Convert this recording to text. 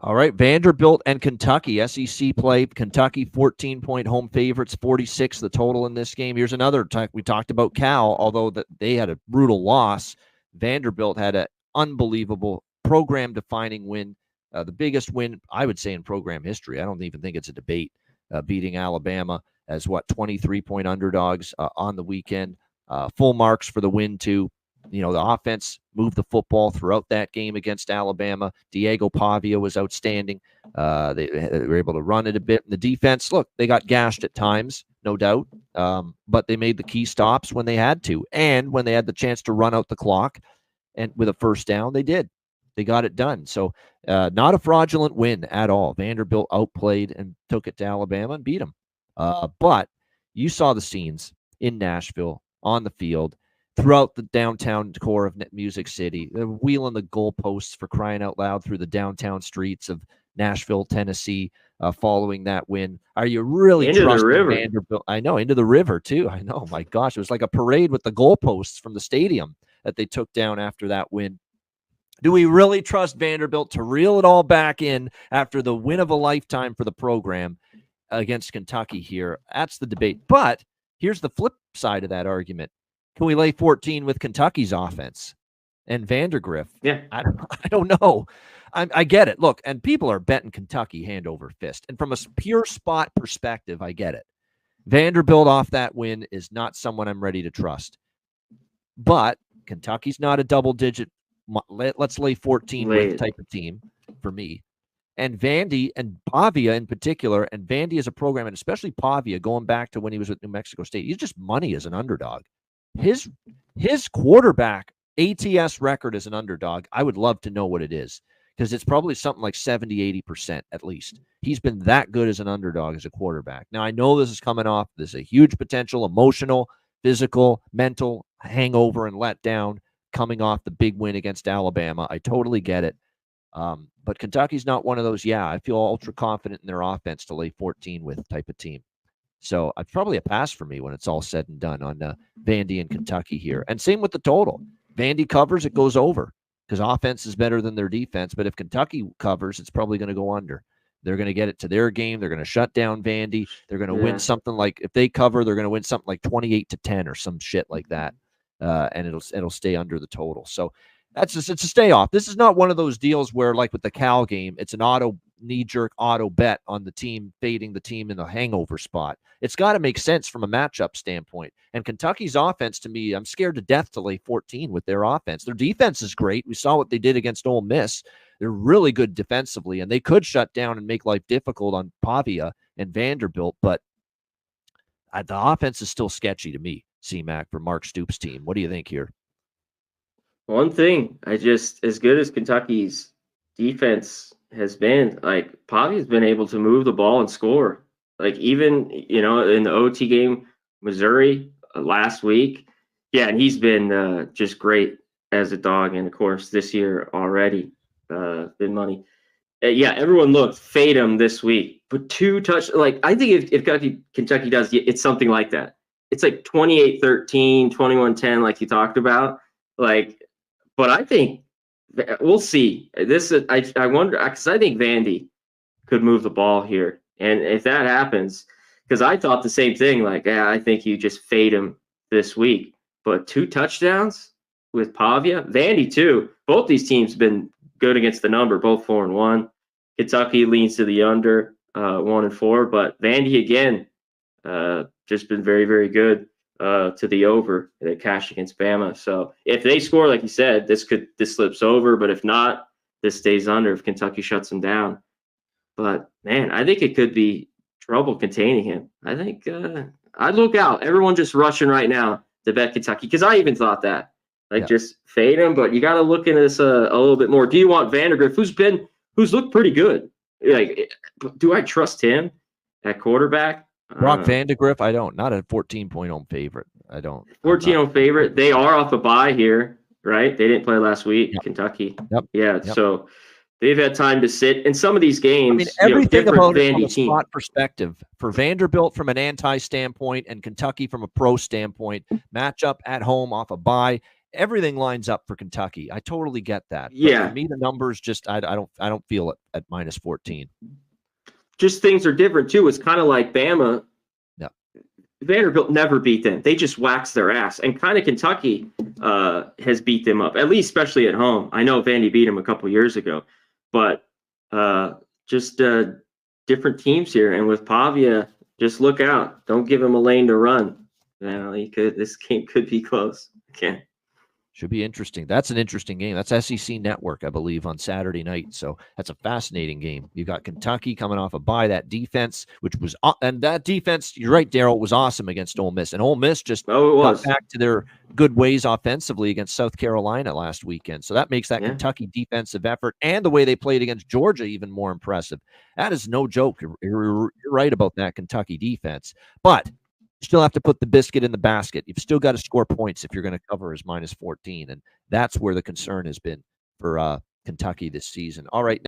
All right, Vanderbilt and Kentucky, SEC play. Kentucky 14-point home favorites, 46 the total in this game. Here's another time we talked about Cal, although they had a brutal loss. Vanderbilt had an unbelievable program-defining win, the biggest win, I would say, in program history. I don't even think it's a debate, beating Alabama as 23-point underdogs on the weekend. Full marks for the win, too. The offense moved the football throughout that game against Alabama. Diego Pavia was outstanding. They were able to run it a bit. And the defense, look, they got gashed at times, no doubt, but they made the key stops when they had to. And when they had the chance to run out the clock and with a first down, they did. They got it done. So not a fraudulent win at all. Vanderbilt outplayed and took it to Alabama and beat them. But you saw the scenes in Nashville on the field, throughout the downtown core of Music City. They're wheeling the goalposts, for crying out loud, through the downtown streets of Nashville, Tennessee, following that win. Are you really into trusting the river? Vanderbilt? I know, into the river, too. I know. My gosh, it was like a parade with the goalposts from the stadium that they took down after that win. Do we really trust Vanderbilt to reel it all back in after the win of a lifetime for the program against Kentucky here? That's the debate. But here's the flip side of that argument. Can we lay 14 with Kentucky's offense and Vandergriff? Yeah. I don't know. I get it. Look, and people are betting Kentucky hand over fist. And from a pure spot perspective, I get it. Vanderbilt off that win is not someone I'm ready to trust. But Kentucky's not a double-digit. Let's lay 14 with type of team for me. And Vandy and Pavia in particular, and Vandy as a program, and especially Pavia going back to when he was with New Mexico State, he's just money as an underdog. His quarterback ATS record as an underdog, I would love to know what it is, because it's probably something like 70-80% at least. He's been that good as an underdog as a quarterback. Now, I know this is coming off. There's a huge potential emotional, physical, mental hangover and letdown coming off the big win against Alabama. I totally get it. But Kentucky's not one of those, I feel ultra confident in their offense to lay 14 with type of team. So it's probably a pass for me when it's all said and done on Vandy and Kentucky here. And same with the total. Vandy covers, it goes over because offense is better than their defense. But if Kentucky covers, it's probably going to go under. They're going to get it to their game. They're going to shut down Vandy. They're going to win something like, if they cover, they're going to win something like 28-10 or some shit like that. And it'll stay under the total. So it's a stay off. This is not one of those deals where, like with the Cal game, it's an knee-jerk auto bet on the team fading the team in the hangover spot. It's got to make sense from a matchup standpoint. And Kentucky's offense, to me, I'm scared to death to lay 14 with their offense. Their defense is great. We saw what they did against Ole Miss. They're really good defensively, and they could shut down and make life difficult on Pavia and Vanderbilt, but the offense is still sketchy to me, C-Mac, for Mark Stoops' team. What do you think here? One thing, as good as Kentucky's defense has been, like, Pavia's been able to move the ball and score. Like, even, in the OT game, Missouri last week. Yeah, and he's been just great as a dog. And, of course, this year already been money. Everyone fade him this week. But I think if Kentucky does, it's something like that. It's like 28-13, 21-10, like you talked about. But I think we'll see. I wonder, because I think Vandy could move the ball here. And if that happens, because I thought the same thing, I think you just fade him this week. But 2 touchdowns with Pavia, Vandy too. Both these teams have been good against the number, both 4-1. Kentucky leans to the under, 1-4. But Vandy again, just been very, very good to the over. They cash against Bama. So if they score, like you said, this slips over. But if not, this stays under if Kentucky shuts them down. But, man, I think it could be trouble containing him. I think I'd look out. Everyone just rushing right now to bet Kentucky, because I even thought that. Just fade him. But you got to look into this a little bit more. Do you want Vandergriff, who's looked pretty good? Do I trust him at quarterback? Brock Vandegrift, I don't. Not a 14-point home favorite. I don't. 14 home favorite. They are off a bye here, right? They didn't play last week, Kentucky. Yep. Yeah, yep. So they've had time to sit. In some of these games, I mean, everything about it from a spot perspective. For Vanderbilt from an anti standpoint and Kentucky from a pro standpoint, matchup at home off a bye. everything lines up for Kentucky. I totally get that. But Yeah. for me, the numbers just I don't feel it at -14. Just things are different too. It's kind of like Bama. Yeah. Vanderbilt never beat them. They just waxed their ass. And kind of Kentucky has beat them up, at least especially at home. I know Vandy beat them a couple years ago, but just different teams here. And with Pavia, just look out. Don't give him a lane to run. This game could be close. Okay. Should be interesting. That's an interesting game. That's SEC Network, I believe, on Saturday night. So that's a fascinating game. You got Kentucky coming off a bye. That defense, which was, and that defense, you're right, Daryl, was awesome against Ole Miss. And Ole Miss just got back to their good ways offensively against South Carolina last weekend. So that makes that Kentucky defensive effort and the way they played against Georgia even more impressive. That is no joke. You're right about that Kentucky defense. But you still have to put the biscuit in the basket. You've still got to score points if you're going to cover as -14. And that's where the concern has been for Kentucky this season. All right.